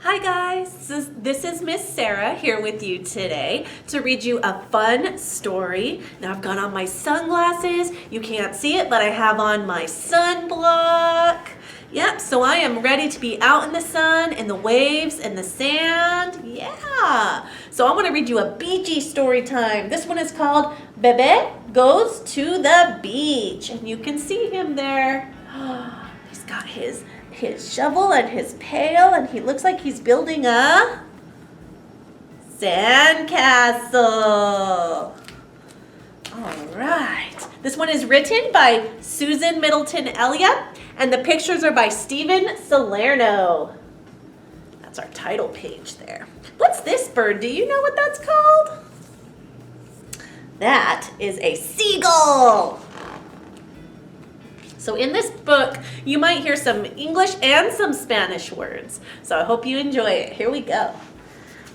Hi guys, this is Miss Sarah here with you today to read you a fun story. Now I've got on my sunglasses. You can't see it, but I have on my sunblock. Yep, so I am ready to be out in the sun, in the waves, in the sand. Yeah. So I want to read you a beachy story time. This one is called Bebe Goes to the Beach. And you can see him there. He's got his shovel and his pail, and he looks like he's building a sandcastle. All right. This one is written by Susan Middleton Elliott, and the pictures are by Stephen Salerno. That's our title page there. What's this bird? Do you know what that's called? That is a seagull. So in this book, you might hear some English and some Spanish words. So I hope you enjoy it. Here we go.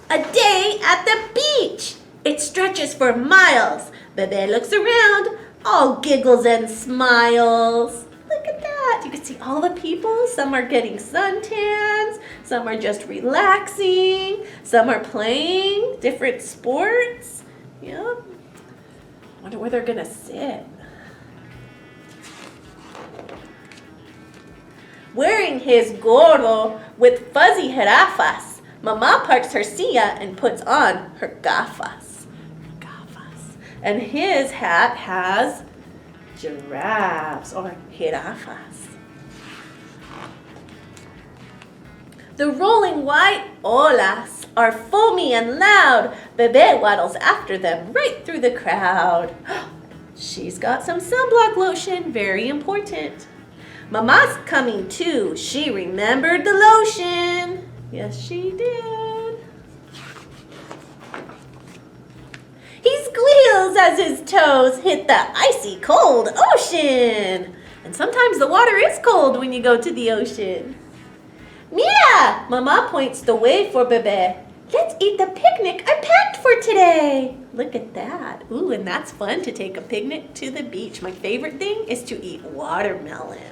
A day at the beach. It stretches for miles. Bebe looks around, all giggles and smiles. Look at that. You can see all the people. Some are getting suntans. Some are just relaxing. Some are playing different sports. Yeah. Wonder where they're going to sit. Wearing his gorro with fuzzy jirafas, Mama parks her silla and puts on her gafas. And his hat has giraffes or jirafas. The rolling white olas are foamy and loud. Bebe waddles after them right through the crowd. She's got some sunblock lotion, very important. Mama's coming too. She remembered the lotion. Yes, she did. He squeals as his toes hit the icy cold ocean. And sometimes the water is cold when you go to the ocean. Mira! Mama points the way for Bebe. Let's eat the picnic I packed for today. Look at that. Ooh, and that's fun to take a picnic to the beach. My favorite thing is to eat watermelon.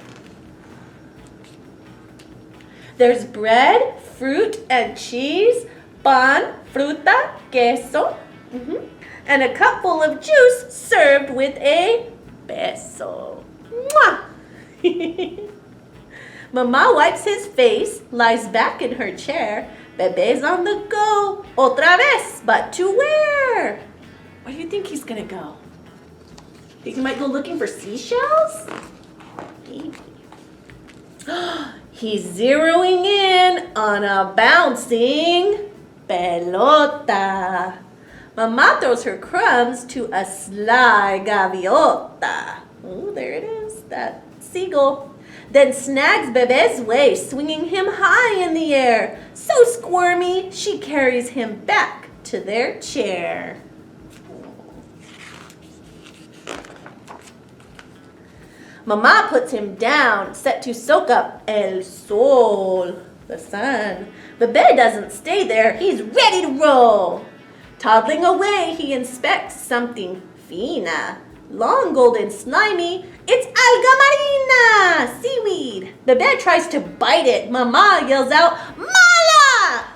There's bread, fruit, and cheese, pan, fruta, queso, and a cup full of juice served with a beso. Mwah! Mama wipes his face, lies back in her chair. Bebe's on the go. Otra vez, but to where? Where do you think he's gonna go? Think he might go looking for seashells? Maybe. He's zeroing in on a bouncing pelota. Mama throws her crumbs to a sly gaviota. Oh, there it is, that seagull. Then snags Bebe's waist, swinging him high in the air. So squirmy, she carries him back to their chair. Mama puts him down, set to soak up el sol, the sun. Bebe doesn't stay there, he's ready to roll. Toddling away, he inspects something fina. Long, golden, slimy, it's alga marina, seaweed. Bebe tries to bite it. Mama yells out, mala!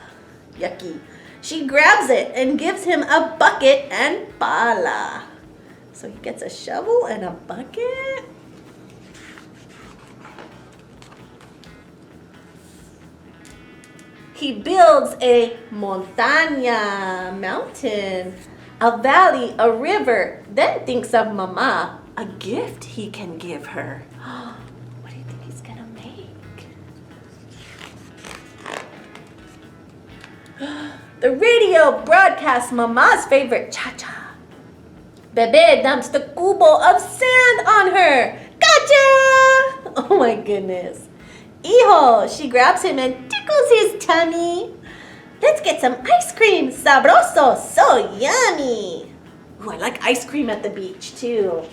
Yucky. She grabs it and gives him a bucket and pala. So he gets a shovel and a bucket. He builds a montaña, mountain, a valley, a river, then thinks of Mama, a gift he can give her. What do you think he's gonna make? The radio broadcasts Mama's favorite cha-cha. Bebe dumps the cubo of sand on her. Gotcha! Oh my goodness. Hijo, she grabs him and tickles his tummy. Let's get some ice cream. Sabroso, so yummy. Ooh, I like ice cream at the beach too.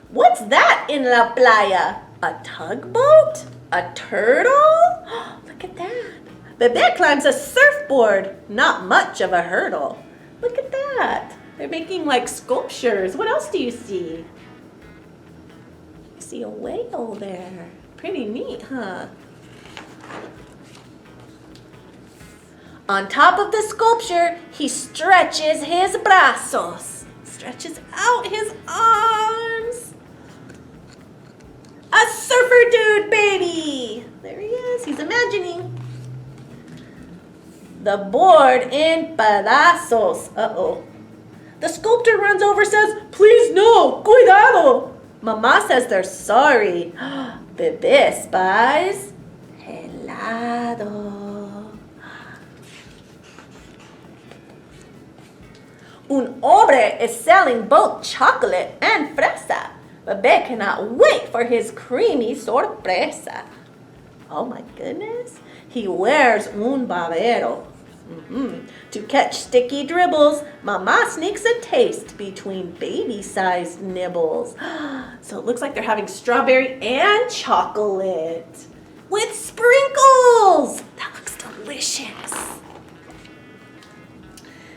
What's that in la playa? A tugboat? A turtle? Look at that. Bebe climbs a surfboard. Not much of a hurdle. Look at that. They're making like sculptures. What else do you see? see a whale there. Pretty neat, huh? On top of the sculpture, he stretches his brazos. Stretches out his arms. A surfer dude, baby! There he is, he's imagining. The board in pedazos. Uh-oh. The sculptor runs over, says, please no, cuidado. Mama says they're sorry. Bebe spies helado. Un hombre is selling both chocolate and fresa. Bebe cannot wait for his creamy sorpresa. Oh my goodness. He wears un babero. To catch sticky dribbles, Mama sneaks a taste between baby-sized nibbles. So it looks like they're having strawberry and chocolate with sprinkles. That looks delicious.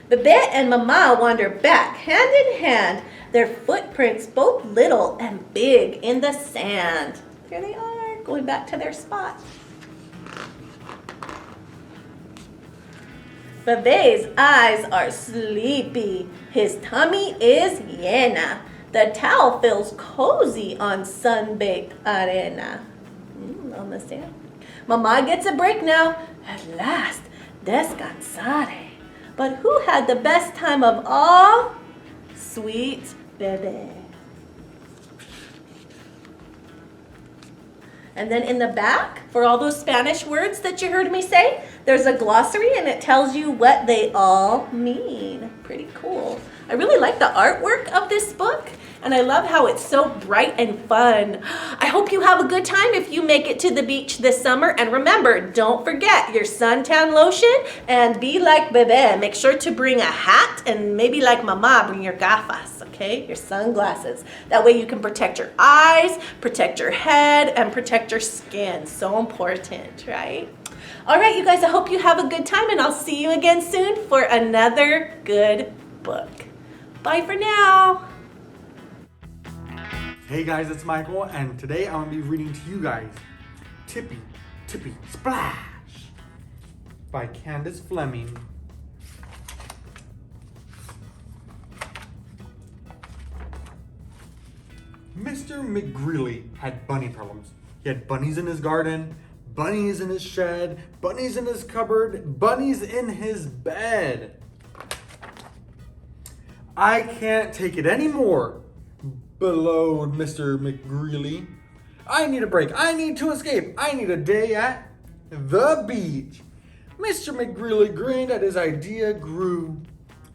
Bebe and Mama wander back, hand in hand, their footprints both little and big in the sand. There they are, going back to their spot. Bebe's eyes are sleepy. His tummy is llena. The towel feels cozy on sun-baked arena. On the sand. Mama gets a break now. At last, descansare. But who had the best time of all? Sweet Bebe. And then in the back, for all those Spanish words that you heard me say, there's a glossary and it tells you what they all mean. Pretty cool. I really like the artwork of this book, and I love how it's so bright and fun. I hope you have a good time if you make it to the beach this summer. And remember, don't forget your suntan lotion and be like Bebe. Make sure to bring a hat and maybe like Mama, bring your gafas, okay? Your sunglasses. That way you can protect your eyes, protect your head, and protect your skin. So important, right? All right, you guys, I hope you have a good time, and I'll see you again soon for another good book. Bye for now. Hey guys, it's Michael, and today I'm going to be reading to you guys Tippy, Tippy, Splash by Candace Fleming. Mr. McGreely had bunny problems. He had bunnies in his garden, bunnies in his shed, bunnies in his cupboard, bunnies in his bed. I can't take it anymore, bellowed Mr. McGreely. I need a break. I need to escape. I need a day at the beach. Mr. McGreely grinned as his idea grew.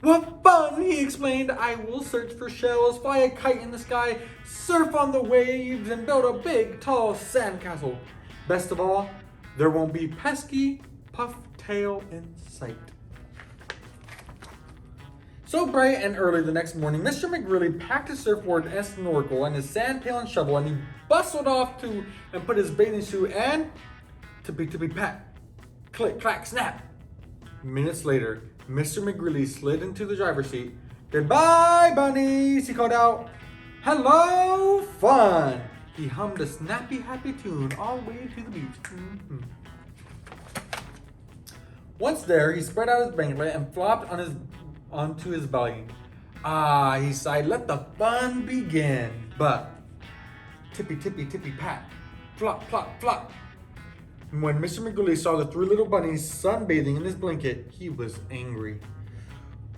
What fun, he explained. I will search for shells, fly a kite in the sky, surf on the waves, and build a big, tall sandcastle. Best of all, there won't be pesky pufftail in sight. So bright and early the next morning, Mr. McGreely packed his surfboard and snorkel and his sand pail and shovel, and he bustled off to and put his bathing suit and tippy tippy pat, click clack snap. Minutes later, Mr. McGreely slid into the driver's seat. Goodbye, bunnies, he called out. Hello, fun. He hummed a snappy, happy tune all the way to the beach. Once there, he spread out his blanket and flopped onto his belly. Ah, he sighed, let the fun begin. But tippy, tippy, tippy, pat, flop, flop, flop. And when Mr. McGreely saw the three little bunnies sunbathing in his blanket, he was angry.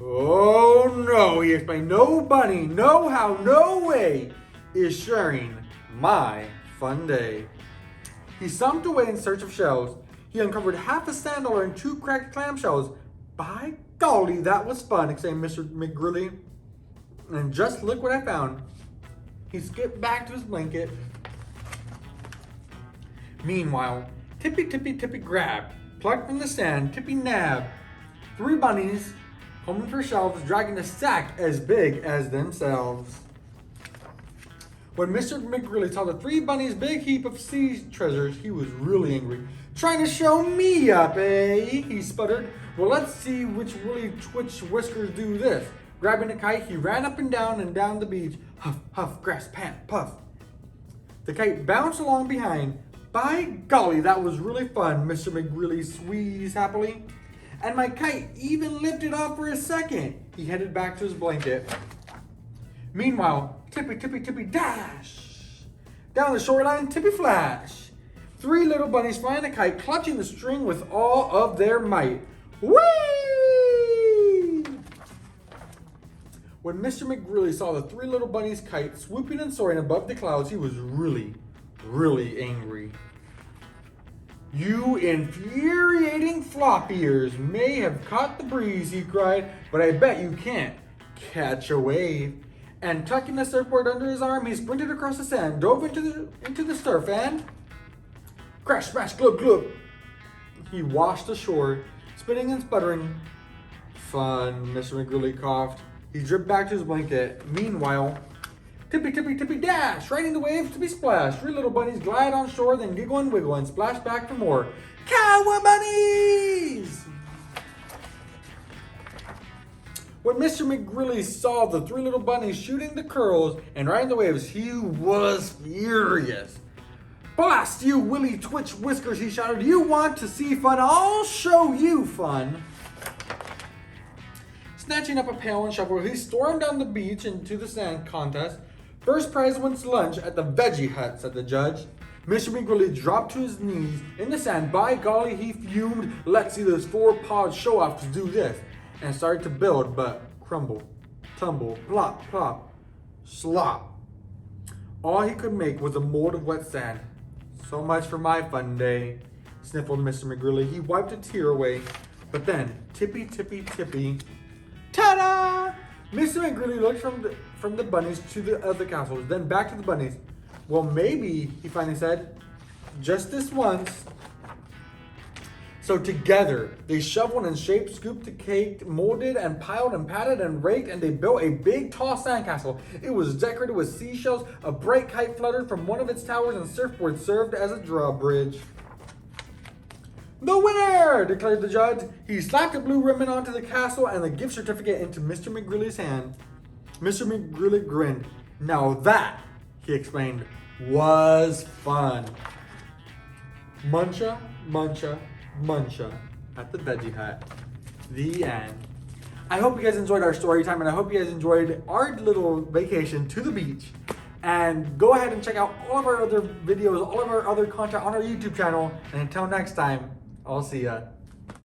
Oh no, he explained, no bunny, no how, no way is sharing my fun day. He stumped away in search of shells. He uncovered half a sand dollar and 2 cracked clamshells. By golly, that was fun, exclaimed Mr. McGreely. And just look what I found. He skipped back to his blanket. Meanwhile, tippy, tippy, tippy grab, plucked from the sand, tippy nab. 3 bunnies, homing for shells, dragging a sack as big as themselves. When Mr. McGreely saw the 3 bunnies' big heap of sea treasures, he was really angry. Trying to show me up, eh? He sputtered. Well, let's see which woolly twitch whiskers do this. Grabbing a kite, he ran up and down the beach. Huff, huff, grass, pant, puff. The kite bounced along behind. By golly, that was really fun, Mr. McGrilly squeezed happily. And my kite even lifted off for a second. He headed back to his blanket. Meanwhile, tippy, tippy, tippy, dash! Down the shoreline, tippy flash! 3 little bunnies flying a kite, clutching the string with all of their might. Whee! When Mr. McGrilly saw the 3 little bunnies' kite swooping and soaring above the clouds, he was really, really angry. You infuriating flop ears may have caught the breeze, he cried, but I bet you can't catch a wave. And tucking the surfboard under his arm, he sprinted across the sand, dove into the surf, and crash, smash, glub, glub. He washed ashore, spitting and sputtering. Fun, Mr. McGrilly coughed. He dripped back to his blanket. Meanwhile, tippy, tippy, tippy, dash, riding the waves to be splashed. 3 little bunnies glide on shore, then giggle and wiggle and splash back for more. Cowa bunnies! When Mr. McGrilly saw the 3 little bunnies shooting the curls and riding the waves, he was furious. Blast you, Willie Twitch Whiskers, he shouted. You want to see fun? I'll show you fun. Snatching up a pail and shovel, he stormed down the beach into the sand contest. First prize wins lunch at the Veggie Hut, said the judge. Mr. McGrilly dropped to his knees in the sand. By golly, he fumed. Let's see those 4-pawed show-offs do this. And started to build, but crumble, tumble, plop, plop, slop. All he could make was a mold of wet sand. So much for my fun day, sniffled Mr. McGrilly. He wiped a tear away, but then, tippy, tippy, tippy, ta-da! Mr. McGrilly looked from the bunnies to the other castles, then back to the bunnies. Well, maybe, he finally said, just this once. So together, they shoveled and shaped, scooped, caked, molded, and piled, and patted, and raked, and they built a big, tall sandcastle. It was decorated with seashells, a bright kite fluttered from one of its towers, and surfboards served as a drawbridge. The winner, declared the judge. He slapped a blue ribbon onto the castle and the gift certificate into Mr. McGrilly's hand. Mr. McGrilly grinned. Now that, he explained, was fun. Muncha, muncha, muncha at the Veggie Hut. The end. I hope you guys enjoyed our story time, and I hope you guys enjoyed our little vacation to the beach. And go ahead and check out all of our other videos, all of our other content on our YouTube channel. And until next time, I'll see ya.